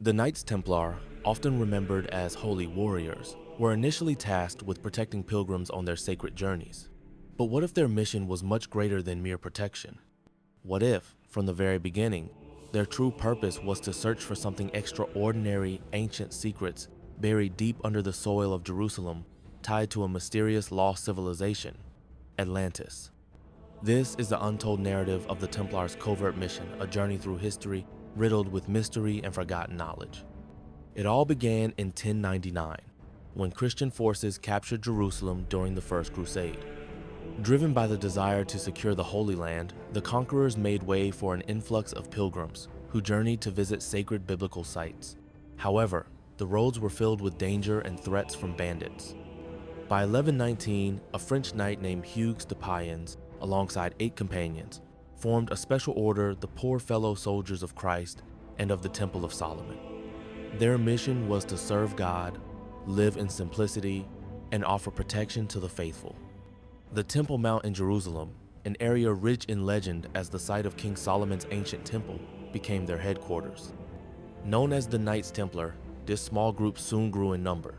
The Knights Templar, often remembered as holy warriors, were initially tasked with protecting pilgrims on their sacred journeys. But what if their mission was much greater than mere protection? What if, from the very beginning, their true purpose was to search for something extraordinary, ancient secrets buried deep under the soil of Jerusalem, tied to a mysterious lost civilization, Atlantis? This is the untold narrative of the Templars' covert mission, a journey through history riddled with mystery and forgotten knowledge. It all began in 1099, when Christian forces captured Jerusalem during the First Crusade. Driven by the desire to secure the Holy Land, the conquerors made way for an influx of pilgrims who journeyed to visit sacred biblical sites. However, the roads were filled with danger and threats from bandits. By 1119, a French knight named Hugues de Payens, alongside 8 companions, formed a special order, the Poor Fellow Soldiers of Christ and of the Temple of Solomon. Their mission was to serve God, live in simplicity, and offer protection to the faithful. The Temple Mount in Jerusalem, an area rich in legend as the site of King Solomon's ancient temple, became their headquarters. Known as the Knights Templar, this small group soon grew in number.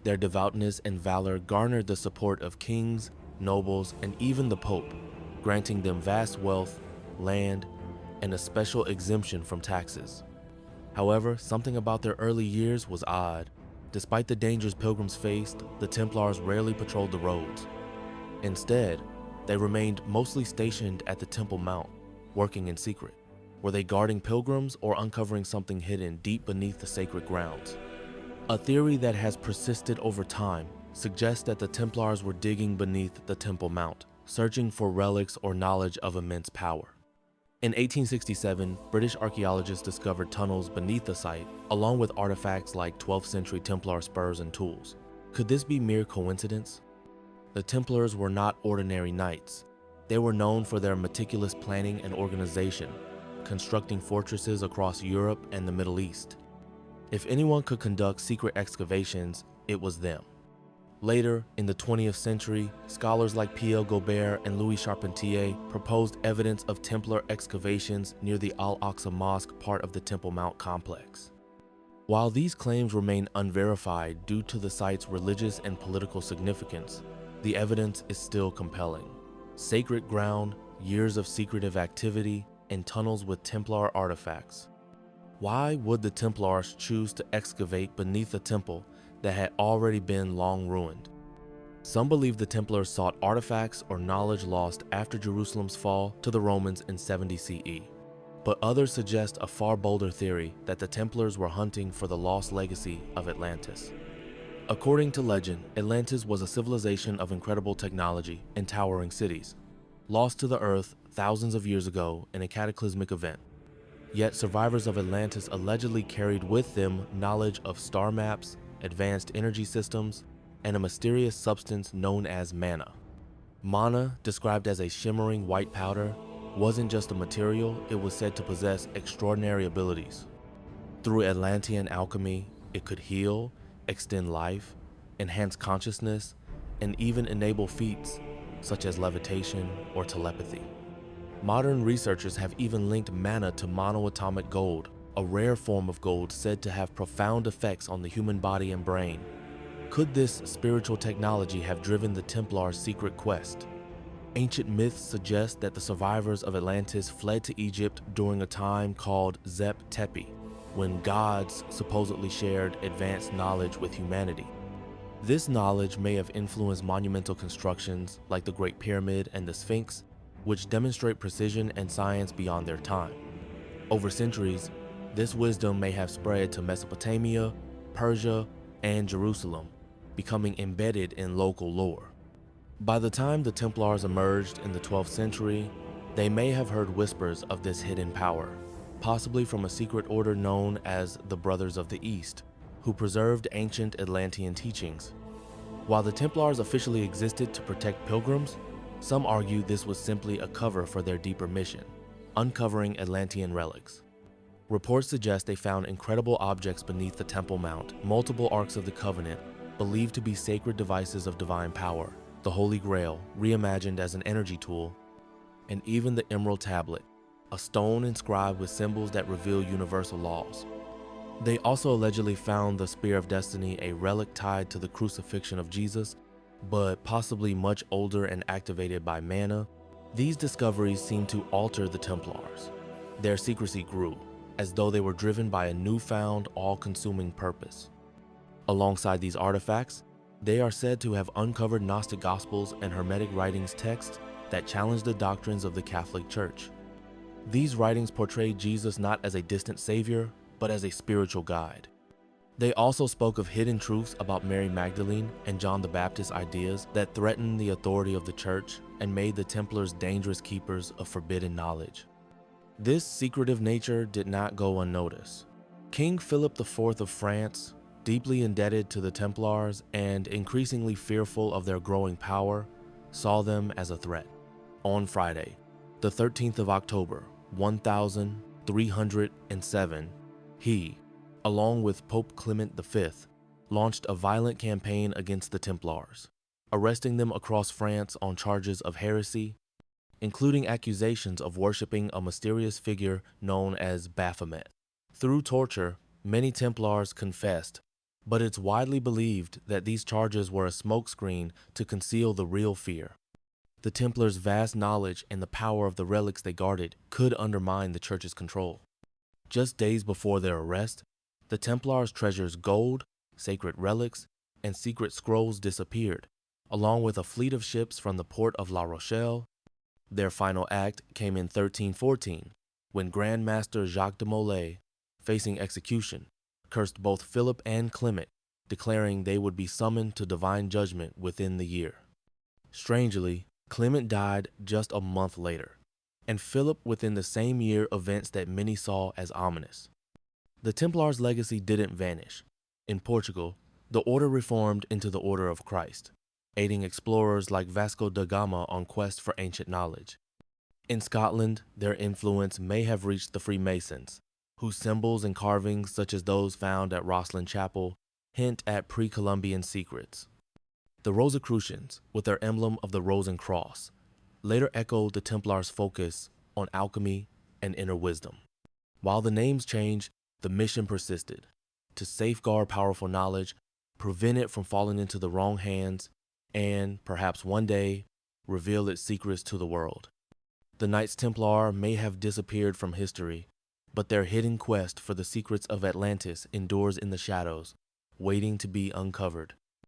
Their devoutness and valor garnered the support of kings, nobles, and even the Pope, granting them vast wealth, land, and a special exemption from taxes. However, something about their early years was odd. Despite the dangers pilgrims faced, the Templars rarely patrolled the roads. Instead, they remained mostly stationed at the Temple Mount, working in secret. Were they guarding pilgrims or uncovering something hidden deep beneath the sacred grounds? A theory that has persisted over time suggests that the Templars were digging beneath the Temple Mount, searching for relics or knowledge of immense power. In 1867, British archaeologists discovered tunnels beneath the site, along with artifacts like 12th century Templar spurs and tools. Could this be mere coincidence? The Templars were not ordinary knights. They were known for their meticulous planning and organization, constructing fortresses across Europe and the Middle East. If anyone could conduct secret excavations, it was them. Later, in the 20th century, scholars like P.L. Gobert and Louis Charpentier proposed evidence of Templar excavations near the Al-Aqsa Mosque, part of the Temple Mount complex. While these claims remain unverified due to the site's religious and political significance, the evidence is still compelling. Sacred ground, years of secretive activity, and tunnels with Templar artifacts. Why would the Templars choose to excavate beneath a temple that had already been long ruined? Some believe the Templars sought artifacts or knowledge lost after Jerusalem's fall to the Romans in 70 CE. But others suggest a far bolder theory that the Templars were hunting for the lost legacy of Atlantis. According to legend, Atlantis was a civilization of incredible technology and towering cities, lost to the earth thousands of years ago in a cataclysmic event. Yet survivors of Atlantis allegedly carried with them knowledge of star maps, advanced energy systems, and a mysterious substance known as mana. Mana, described as a shimmering white powder, wasn't just a material, it was said to possess extraordinary abilities. Through Atlantean alchemy, it could heal, extend life, enhance consciousness, and even enable feats such as levitation or telepathy. Modern researchers have even linked mana to monoatomic gold, a rare form of gold said to have profound effects on the human body and brain. Could this spiritual technology have driven the Templars' secret quest? Ancient myths suggest that the survivors of Atlantis fled to Egypt during a time called Zep Tepi, when gods supposedly shared advanced knowledge with humanity. This knowledge may have influenced monumental constructions like the Great Pyramid and the Sphinx, which demonstrate precision and science beyond their time. Over centuries, this wisdom may have spread to Mesopotamia, Persia, and Jerusalem, becoming embedded in local lore. By the time the Templars emerged in the 12th century, they may have heard whispers of this hidden power, possibly from a secret order known as the Brothers of the East, who preserved ancient Atlantean teachings. While the Templars officially existed to protect pilgrims, some argue this was simply a cover for their deeper mission, uncovering Atlantean relics. Reports suggest they found incredible objects beneath the Temple Mount, multiple Arks of the Covenant, believed to be sacred devices of divine power, the Holy Grail, reimagined as an energy tool, and even the Emerald Tablet, a stone inscribed with symbols that reveal universal laws. They also allegedly found the Spear of Destiny, a relic tied to the crucifixion of Jesus, but possibly much older and activated by mana. These discoveries seemed to alter the Templars. Their secrecy grew, as though they were driven by a newfound, all-consuming purpose. Alongside these artifacts, they are said to have uncovered Gnostic Gospels and Hermetic writings texts that challenge the doctrines of the Catholic Church. These writings portray Jesus not as a distant savior, but as a spiritual guide. They also spoke of hidden truths about Mary Magdalene and John the Baptist's ideas that threatened the authority of the Church and made the Templars dangerous keepers of forbidden knowledge. This secretive nature did not go unnoticed. King Philip IV of France, deeply indebted to the Templars and increasingly fearful of their growing power, saw them as a threat. On Friday, the 13th of October, 1307, he, along with Pope Clement V, launched a violent campaign against the Templars, arresting them across France on charges of heresy, including accusations of worshiping a mysterious figure known as Baphomet. Through torture, many Templars confessed, but it's widely believed that these charges were a smokescreen to conceal the real fear. The Templars' vast knowledge and the power of the relics they guarded could undermine the Church's control. Just days before their arrest, the Templars' treasures gold, sacred relics, and secret scrolls disappeared, along with a fleet of ships from the port of La Rochelle. Their final act came in 1314, when Grand Master Jacques de Molay, facing execution, cursed both Philip and Clement, declaring they would be summoned to divine judgment within the year. Strangely, Clement died just a month later, and Philip within the same year, events that many saw as ominous. The Templars' legacy didn't vanish. In Portugal, the order reformed into the Order of Christ, aiding explorers like Vasco da Gama on quest for ancient knowledge. In Scotland, their influence may have reached the Freemasons, whose symbols and carvings, such as those found at Rosslyn Chapel, hint at pre-Columbian secrets. The Rosicrucians, with their emblem of the Rose and Cross, later echoed the Templars' focus on alchemy and inner wisdom. While the names changed, the mission persisted: to safeguard powerful knowledge, prevent it from falling into the wrong hands, and, perhaps one day, reveal its secrets to the world. The Knights Templar may have disappeared from history, but their hidden quest for the secrets of Atlantis endures in the shadows, waiting to be uncovered.